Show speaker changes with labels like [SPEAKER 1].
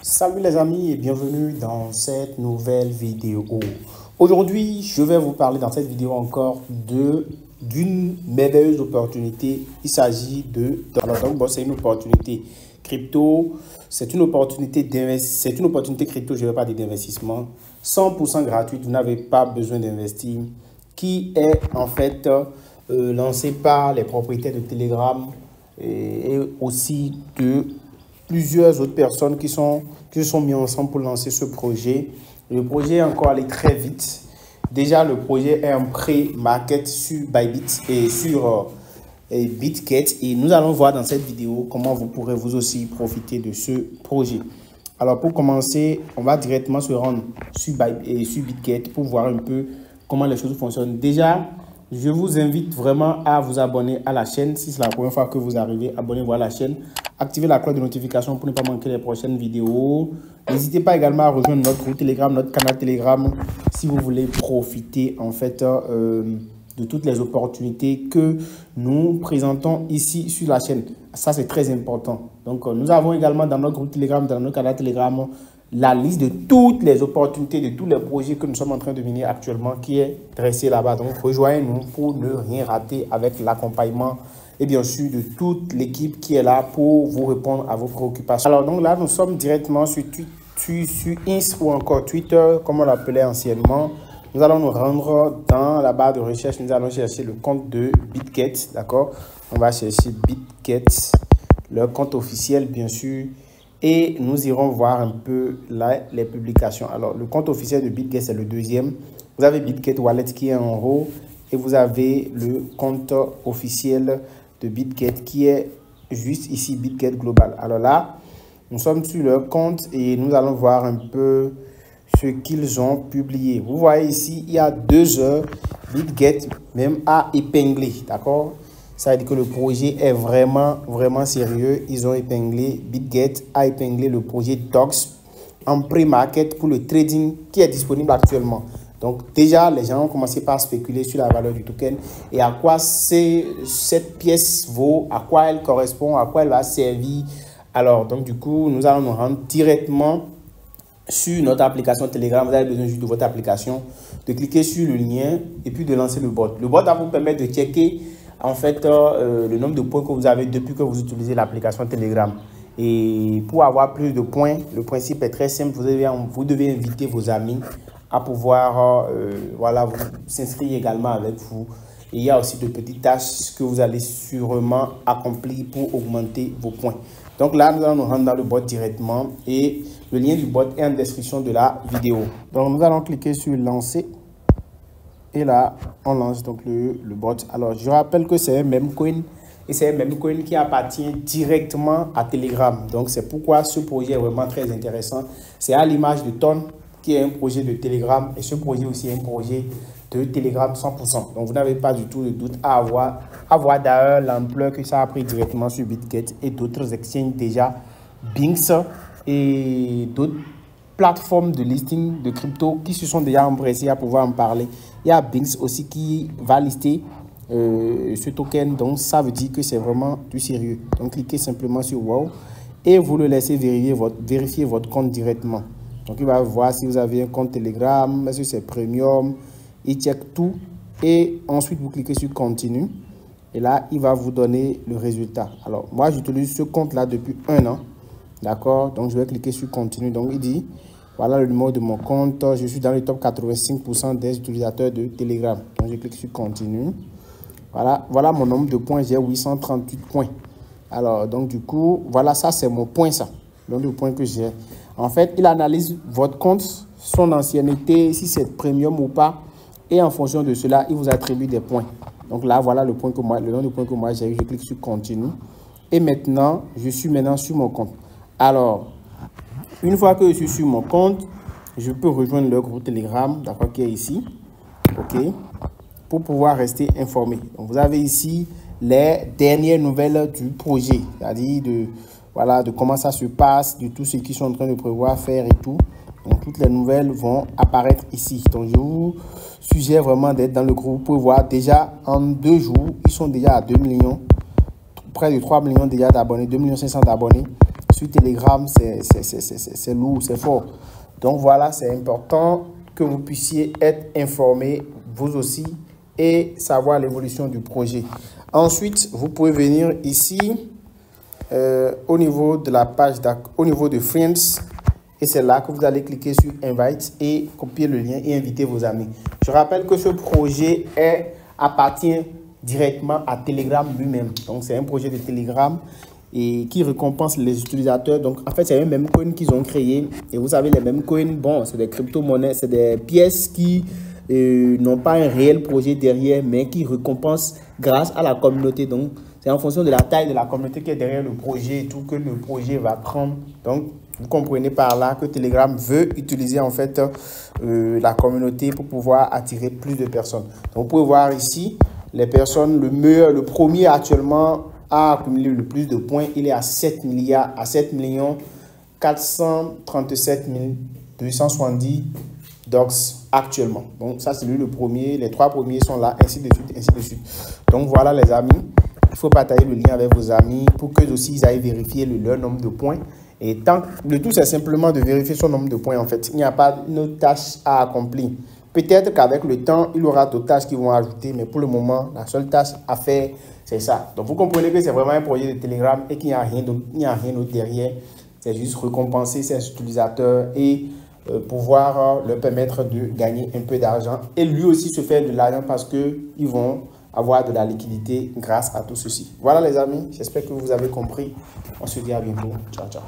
[SPEAKER 1] Salut les amis et bienvenue dans cette nouvelle vidéo. Aujourd'hui, je vais vous parler dans cette vidéo encore d'une merveilleuse opportunité. Il s'agit de... Alors donc, bon, c'est une opportunité crypto. C'est une opportunité crypto, je ne vais pas dire d'investissement. 100% gratuite, vous n'avez pas besoin d'investir. Qui est en fait lancée par les propriétaires de Telegram et aussi de plusieurs autres personnes qui se sont mis ensemble pour lancer ce projet. Le projet est encore allé très vite. Déjà, le projet est en pré-market sur Bybit et sur Bitget. Et nous allons voir dans cette vidéo comment vous pourrez vous aussi profiter de ce projet. Alors, pour commencer, on va directement se rendre sur Bitget pour voir un peu comment les choses fonctionnent. Déjà, je vous invite vraiment à vous abonner à la chaîne. Si c'est la première fois que vous arrivez, abonnez-vous à la chaîne. Activez la cloche de notification pour ne pas manquer les prochaines vidéos. N'hésitez pas également à rejoindre notre groupe Telegram, notre canal Telegram, si vous voulez profiter en fait de toutes les opportunités que nous présentons ici sur la chaîne. Ça, c'est très important. Donc, nous avons également dans notre groupe Telegram, dans notre canal Telegram, la liste de toutes les opportunités, de tous les projets que nous sommes en train de mener actuellement qui est dressée là-bas. Donc, rejoignez-nous pour ne rien rater avec l'accompagnement et bien sûr de toute l'équipe qui est là pour vous répondre à vos préoccupations. Alors, donc là, nous sommes directement sur Inst ou encore Twitter, comme on l'appelait anciennement. Nous allons nous rendre dans la barre de recherche. Nous allons chercher le compte de Bitget, d'accord? On va chercher Bitget, leur compte officiel, bien sûr. Et nous irons voir un peu là, les publications. Alors, le compte officiel de Bitget, c'est le deuxième. Vous avez Bitget Wallet qui est en haut. Et vous avez le compte officiel de Bitget qui est juste ici, Bitget Global. Alors là, nous sommes sur leur compte et nous allons voir un peu ce qu'ils ont publié. Vous voyez ici, il y a 2 heures, Bitget même a épinglé, d'accord? Ça veut dire que le projet est vraiment sérieux. Ils ont épinglé, Bitget a épinglé le projet DOX en pré-market pour le trading qui est disponible actuellement. Donc déjà, les gens ont commencé par spéculer sur la valeur du token et à quoi cette pièce vaut, à quoi elle correspond, à quoi elle va servir. Alors, donc du coup, nous allons nous rendre directement sur notre application Telegram. Vous avez besoin juste de votre application, de cliquer sur le lien et puis de lancer le bot. Le bot va vous permettre de checker en fait le nombre de points que vous avez depuis que vous utilisez l'application Telegram. Et pour avoir plus de points, le principe est très simple. Vous devez inviter vos amis à pouvoir voilà, s'inscrire également avec vous. Et il y a aussi de petites tâches que vous allez sûrement accomplir pour augmenter vos points. Donc là, nous allons nous rendre dans le bot directement et le lien du bot est en description de la vidéo. Donc nous allons cliquer sur lancer et là, on lance donc le bot. Alors, je rappelle que c'est un meme coin et c'est un meme coin qui appartient directement à Telegram. Donc, c'est pourquoi ce projet est vraiment très intéressant. C'est à l'image de Ton, qui est un projet de Telegram et ce projet aussi est un projet de Telegram 100%. Donc, vous n'avez pas du tout de doute à avoir d'ailleurs l'ampleur que ça a pris directement sur Bitget et d'autres exchanges déjà, Binx et d'autres plateformes de listing de crypto qui se sont déjà empressés à pouvoir en parler. Il y a Binx aussi qui va lister ce token. Donc, ça veut dire que c'est vraiment du sérieux. Donc, cliquez simplement sur Wow et vous le laissez vérifier votre compte directement. Donc, il va voir si vous avez un compte Telegram, est-ce que c'est Premium, il check tout et ensuite vous cliquez sur Continue et là, il va vous donner le résultat. Alors, moi, j'utilise ce compte-là depuis 1 an, d'accord? Donc, je vais cliquer sur Continue. Donc, il dit, voilà le numéro de mon compte, je suis dans le top 85% des utilisateurs de Telegram. Donc, je clique sur Continue. Voilà mon nombre de points, j'ai 838 points. Alors, donc, du coup, voilà, ça, c'est mon point, ça. Le nombre de points que j'ai. En fait, il analyse votre compte, son ancienneté, si c'est premium ou pas. Et en fonction de cela, il vous attribue des points. Donc là, voilà le nombre de points que moi j'ai eu. Je clique sur Continue. Et maintenant, je suis maintenant sur mon compte. Alors, une fois que je suis sur mon compte, je peux rejoindre le groupe Telegram, d'accord, qui est ici. OK. Pour pouvoir rester informé. Donc, vous avez ici les dernières nouvelles du projet. C'est-à-dire de comment ça se passe, de tout ce qu'ils sont en train de prévoir faire et tout. Donc, toutes les nouvelles vont apparaître ici. Donc, je vous suggère vraiment d'être dans le groupe. Vous pouvez voir déjà en 2 jours, ils sont déjà à 2 millions, près de 3 millions déjà d'abonnés, 2 500 000 d'abonnés sur Telegram, c'est lourd, c'est fort. Donc voilà, c'est important que vous puissiez être informé, vous aussi, et savoir l'évolution du projet. Ensuite, vous pouvez venir ici, au niveau de la page, au niveau de Friends, et c'est là que vous allez cliquer sur Invite et copier le lien et inviter vos amis. Je rappelle que ce projet appartient directement à Telegram lui-même. Donc, c'est un projet de Telegram et qui récompense les utilisateurs. Donc, en fait, c'est un meme coin qu'ils ont créé. Et vous savez, les meme coins, bon, c'est des crypto-monnaies, c'est des pièces qui n'ont pas un réel projet derrière, mais qui récompensent grâce à la communauté. Donc, c'est en fonction de la taille de la communauté qui est derrière le projet et tout que le projet va prendre. Donc, vous comprenez par là que Telegram veut utiliser en fait la communauté pour pouvoir attirer plus de personnes. Donc, vous pouvez voir ici les personnes, le premier actuellement a accumulé le plus de points. Il est à 7 millions 437 270 docs actuellement. Donc, ça, c'est lui le premier. Les 3 premiers sont là, ainsi de suite, ainsi de suite. Donc, voilà les amis. Il faut partager le lien avec vos amis pour qu'eux aussi, ils aillent vérifier leur nombre de points. Et le tout, c'est simplement de vérifier son nombre de points, en fait. Il n'y a pas une tâche à accomplir. Peut-être qu'avec le temps, il y aura d'autres tâches qui vont ajouter, mais pour le moment, la seule tâche à faire, c'est ça. Donc, vous comprenez que c'est vraiment un projet de Telegram et qu'il n'y a rien d'autre derrière. C'est juste récompenser ses utilisateurs et pouvoir leur permettre de gagner un peu d'argent. Et lui aussi se faire de l'argent parce qu'ils vont avoir de la liquidité grâce à tout ceci. Voilà les amis, j'espère que vous avez compris. On se dit à bientôt. Ciao, ciao.